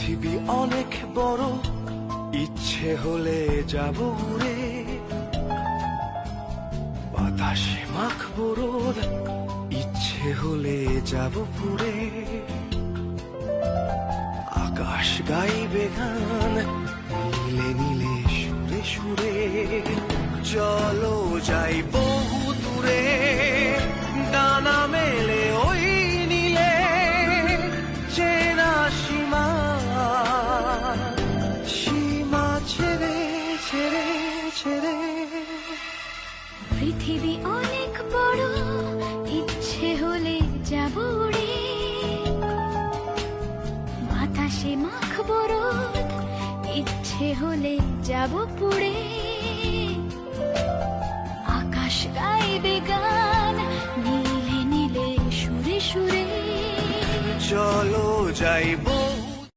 পৃথিবী অনেক বড়, ইচ্ছে হলে যাব উড়ে, বাতাসে মাখবো রোদ, ইচ্ছে হলে যাব পুড়ে। আকাশ গাইবে গান নীলে নীলে সুরে সুরে, চলো যাই বহু দূরে, ডানা মেলে ওই নীলে, চেনা সীমা সীমা ছেড়ে ছেড়ে ছেড়ে। পৃথিবী অনেক বড়, ইচ্ছে হলে যাব উড়ে, বাতাসে মাখবো রোদ, ইচ্ছে হলে যাব পুড়ে। আকাশ গাইবে গান নীলে নীলে সুরে সুরে, চলো যাইব